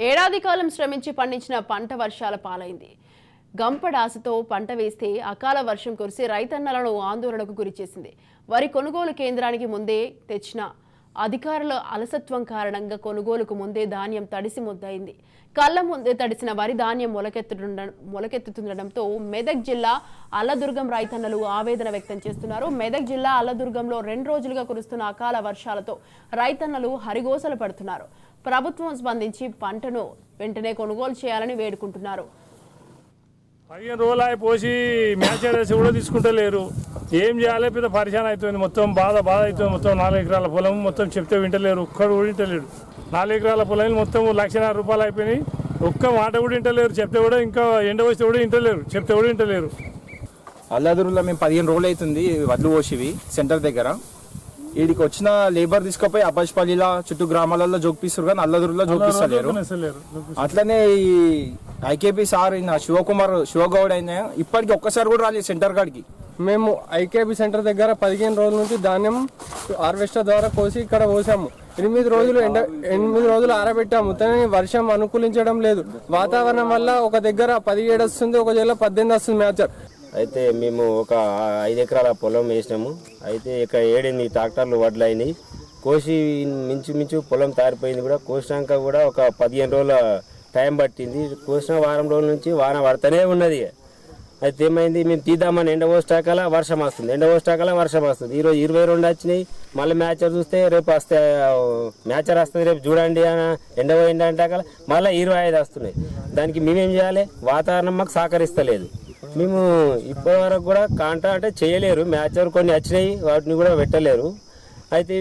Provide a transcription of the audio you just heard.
ఏడాది కాలం శ్రమించి పండించిన పంట వర్షాల పాలైంది. గంపడాసతో పంట వేస్తే అకాల వర్షం కురిసి రైతన్నలను ఆందోళనకు గురిచేసింది. వరి కొనుగోలు కేంద్రానికి ముందే తెచ్చిన అధికారుల అలసత్వం కారణంగా కొనుగోలుకు ముందే ధాన్యం తడిసి ముద్దయింది. కళ్ల ముందే తడిసిన వరి ధాన్యం మొలకెత్తుతుండటంతో మెదక్ జిల్లా అల్లదుర్గం రైతన్నలు ఆవేదన వ్యక్తం చేస్తున్నారు. మెదక్ జిల్లా అల్లదుర్గంలో 2 రోజులుగా కురుస్తున్న అకాల వర్షాలతో రైతన్నలు హరిగోసలు పడుతున్నారు. ప్రభుత్వం స్పందించి పంటను వెంటనే కొనుగోలు చేయాలని వేడుకుంటున్నారు. 15 రోజులు పోసి మ్యాచ్ కూడా తీసుకుంటలేరు. ఏం చేయాలి? పెద్ద పరిశాన్ అవుతుంది. మొత్తం బాధ అవుతుంది. మొత్తం 4 ఎకరాల పొలం మొత్తం చెప్తే వింటలేరు. ఒక్కడు కూడా వింటలేడు. 4 ఎకరాల పొలం మొత్తం ₹1,00,000 అయిపోయినాయి. ఒక్క మాట కూడా వింటలేరు. చెప్తే కూడా ఇంకా ఎండ వస్తే కూడా వింటలేరు. చెప్తే కూడా వింటలేరు. అల్లాదుర్లో మేము 15 రోజులు అవుతుంది వడ్లు పోసివి సెంటర్ దగ్గర. వీడికి వచ్చిన లేబర్ తీసుకుపోయి అబ్బాష్పల్లిలో చుట్టూ గ్రామాలలో జోగిపిస్తారు కానీ అల్లదుర్లో జోగిపిస్తలేరు. అట్లనే ఈ ఐకేపీ సార్ అయిన శివగౌడ్ అయినా ఇప్పటికి ఒక్కసారి కూడా రాలేదు సెంటర్ కాడికి. మేము ఐకేపీ సెంటర్ దగ్గర 15 రోజుల నుంచి ధాన్యం హార్వెస్టర్ ద్వారా కోసి ఇక్కడ పోసాము. 8 రోజులు ఆరబెట్టాము. కానీ వర్షం అనుకూలించడం లేదు. వాతావరణం వల్ల ఒక దగ్గర 17 వస్తుంది, ఒక దగ్గర 18 వస్తుంది మ్యాచర్. అయితే మేము ఒక 5 ఎకరాల పొలం వేసినాము. అయితే ఇక 7 ట్రాక్టర్లు వడ్లు అయినాయి. కోసి మించు పొలం తారిపోయింది. కూడా కోసినాక కూడా ఒక 15 రోజుల టైం పట్టింది. కోసిన వారం రోజుల నుంచి వాన పడుతూనే ఉన్నది. అయితే ఏమైంది, మేము తీద్దామని ఎండ పోస్టాకలా వర్షం వస్తుంది. ఈరోజు 22 వచ్చినాయి. మళ్ళీ మ్యాచర్ చూస్తే రేపు వస్తే మ్యాచర్ వస్తుంది రేపు చూడండి అని ఎండ పోయింది అంటాకలా మళ్ళీ 25 వస్తున్నాయి. దానికి మేమేం చేయాలి? వాతావరణం మాకు సహకరిస్తలేదు. మేము ఇప్పటి వరకు కూడా కాంట్రాక్ట్ చేయలేరు. మ్యాచర్ కొన్ని వచ్చినాయి, వాటిని కూడా పెట్టలేరు. అయితే